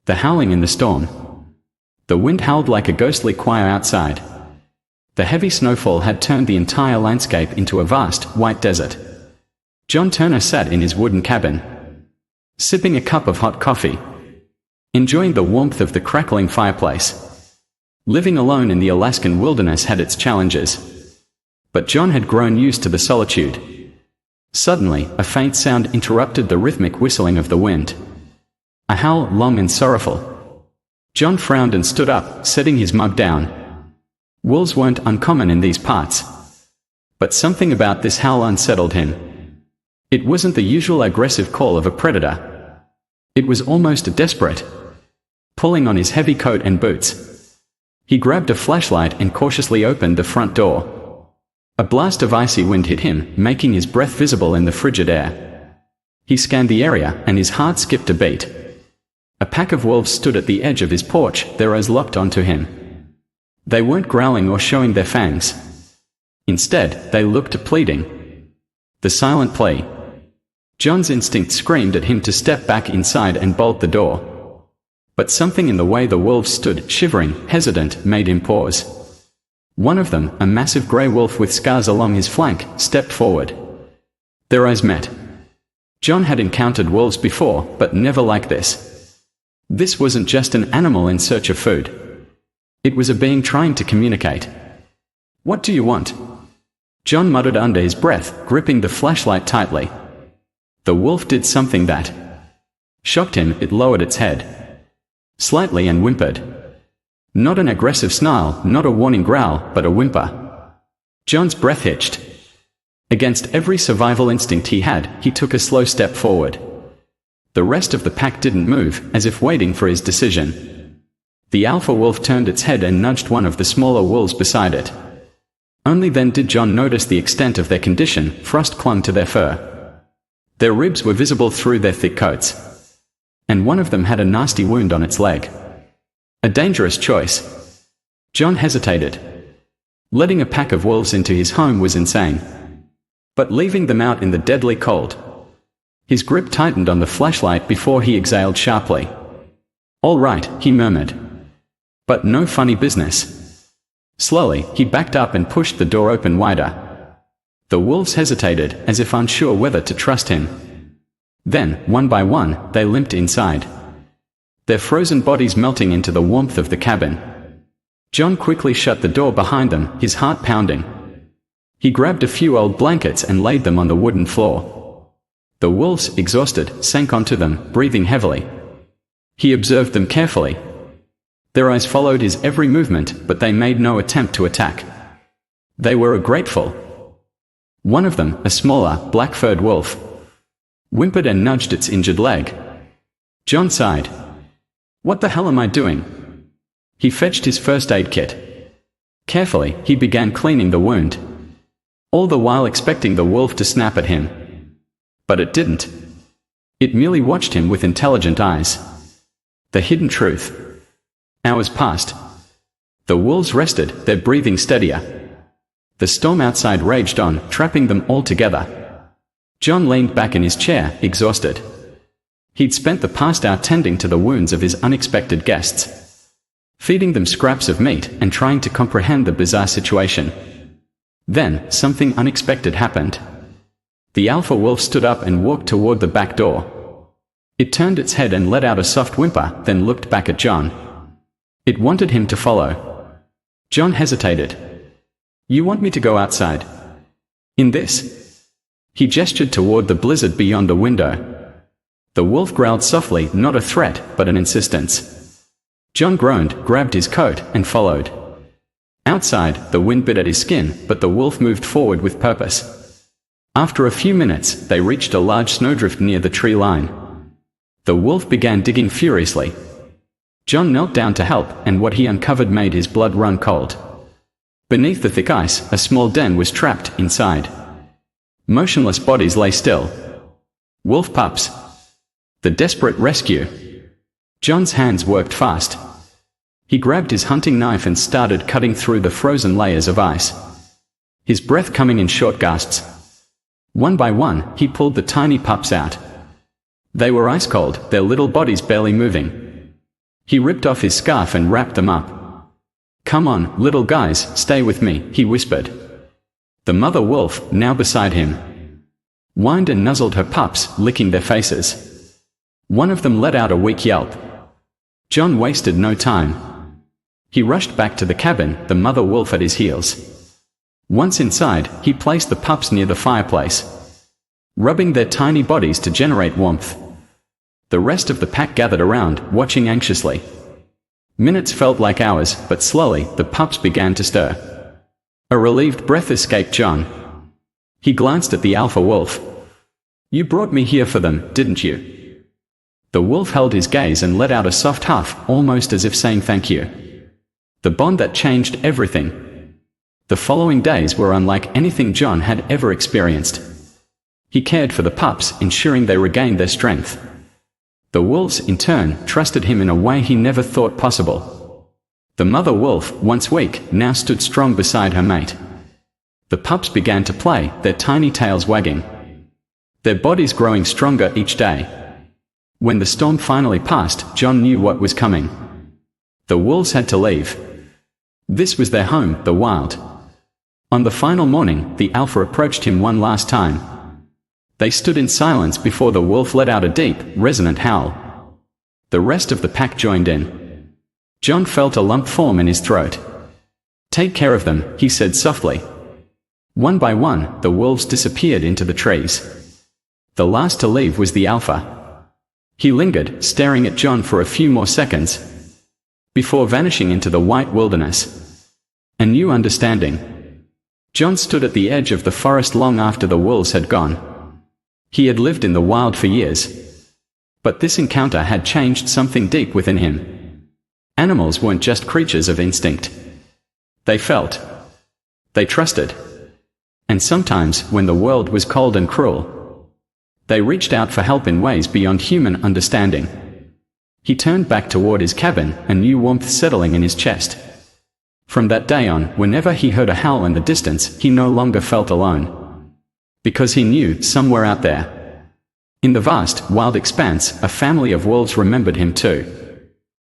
The howling in the storm. The wind howled like a ghostly choir outside. The heavy snowfall had turned the entire landscape into a vast, white desert. John Turner sat in his wooden cabin, sipping a cup of hot coffee, enjoying the warmth of the crackling fireplace. Living alone in the Alaskan wilderness had its challenges, but John had grown used to the solitude. Suddenly, a faint sound interrupted the rhythmic whistling of the wind. A howl, long and sorrowful. John frowned and stood up, setting his mug down. Wolves weren't uncommon in these parts, but something about this howl unsettled him. It wasn't the usual aggressive call of a predator. It was almost desperate. Pulling on his heavy coat and boots, he grabbed a flashlight and cautiously opened the front door. A blast of icy wind hit him, making his breath visible in the frigid air. He scanned the area, and his heart skipped a beat. A pack of wolves stood at the edge of his porch, their eyes locked onto him. They weren't growling or showing their fangs. Instead, they looked pleading. The silent plea. John's instinct screamed at him to step back inside and bolt the door. But something in the way the wolves stood, shivering, hesitant, made him pause. One of them, a massive grey wolf with scars along his flank, stepped forward. Their eyes met. John had encountered wolves before, but never like this. This wasn't just an animal in search of food. It was a being trying to communicate. "What do you want?" John muttered under his breath, gripping the flashlight tightly. The wolf did something that shocked him. It lowered its head slightly and whimpered. Not an aggressive snarl, not a warning growl, but a whimper. John's breath hitched. Against every survival instinct he had, he took a slow step forward. The rest of the pack didn't move, as if waiting for his decision. The alpha wolf turned its head and nudged one of the smaller wolves beside it. Only then did John notice the extent of their condition. Frost clung to their fur. Their ribs were visible through their thick coats, and one of them had a nasty wound on its leg. A dangerous choice. John hesitated. Letting a pack of wolves into his home was insane, but leaving them out in the deadly cold. His grip tightened on the flashlight before he exhaled sharply. "All right," he murmured. "But no funny business." Slowly, he backed up and pushed the door open wider. The wolves hesitated, as if unsure whether to trust him. Then, one by one, they limped inside, their frozen bodies melting into the warmth of the cabin. John quickly shut the door behind them, his heart pounding. He grabbed a few old blankets and laid them on the wooden floor. The wolves, exhausted, sank onto them, breathing heavily. He observed them carefully. Their eyes followed his every movement, but they made no attempt to attack. They were grateful. One of them, a smaller, black-furred wolf, whimpered and nudged its injured leg. John sighed. "What the hell am I doing?" He fetched his first aid kit. Carefully, he began cleaning the wound, all the while expecting the wolf to snap at him. But it didn't. It merely watched him with intelligent eyes. The hidden truth. Hours passed. The wolves rested, their breathing steadier. The storm outside raged on, trapping them all together. John leaned back in his chair, exhausted. He'd spent the past hour tending to the wounds of his unexpected guests, feeding them scraps of meat and trying to comprehend the bizarre situation. Then, something unexpected happened. The alpha wolf stood up and walked toward the back door. It turned its head and let out a soft whimper, then looked back at John. It wanted him to follow. John hesitated. "You want me to go outside? In this?" He gestured toward the blizzard beyond the window. The wolf growled softly, not a threat, but an insistence. John groaned, grabbed his coat, and followed. Outside, the wind bit at his skin, but the wolf moved forward with purpose. After a few minutes, they reached a large snowdrift near the tree line. The wolf began digging furiously. John knelt down to help, and what he uncovered made his blood run cold. Beneath the thick ice, a small den was trapped inside. Motionless bodies lay still. Wolf pups. The desperate rescue. John's hands worked fast. He grabbed his hunting knife and started cutting through the frozen layers of ice, his breath coming in short gasps. One by one, he pulled the tiny pups out. They were ice cold, their little bodies barely moving. He ripped off his scarf and wrapped them up. "Come on, little guys, stay with me," he whispered. The mother wolf, now beside him, whined and nuzzled her pups, licking their faces. One of them let out a weak yelp. John wasted no time. He rushed back to the cabin, the mother wolf at his heels. Once inside, he placed the pups near the fireplace, rubbing their tiny bodies to generate warmth. The rest of the pack gathered around, watching anxiously. Minutes felt like hours, but slowly, the pups began to stir. A relieved breath escaped John. He glanced at the alpha wolf. "You brought me here for them, didn't you?" The wolf held his gaze and let out a soft huff, almost as if saying thank you. The bond that changed everything. The following days were unlike anything John had ever experienced. He cared for the pups, ensuring they regained their strength. The wolves, in turn, trusted him in a way he never thought possible. The mother wolf, once weak, now stood strong beside her mate. The pups began to play, their tiny tails wagging, their bodies growing stronger each day. When the storm finally passed, John knew what was coming. The wolves had to leave. This was their home, the wild. On the final morning, the alpha approached him one last time. They stood in silence before the wolf let out a deep, resonant howl. The rest of the pack joined in. John felt a lump form in his throat. "Take care of them," he said softly. One by one, the wolves disappeared into the trees. The last to leave was the alpha. He lingered, staring at John for a few more seconds, before vanishing into the white wilderness. A new understanding. John stood at the edge of the forest long after the wolves had gone. He had lived in the wild for years, but this encounter had changed something deep within him. Animals weren't just creatures of instinct. They felt. They trusted. And sometimes, when the world was cold and cruel, they reached out for help in ways beyond human understanding. He turned back toward his cabin, a new warmth settling in his chest. From that day on, whenever he heard a howl in the distance, he no longer felt alone. Because he knew, somewhere out there, in the vast, wild expanse, a family of wolves remembered him too.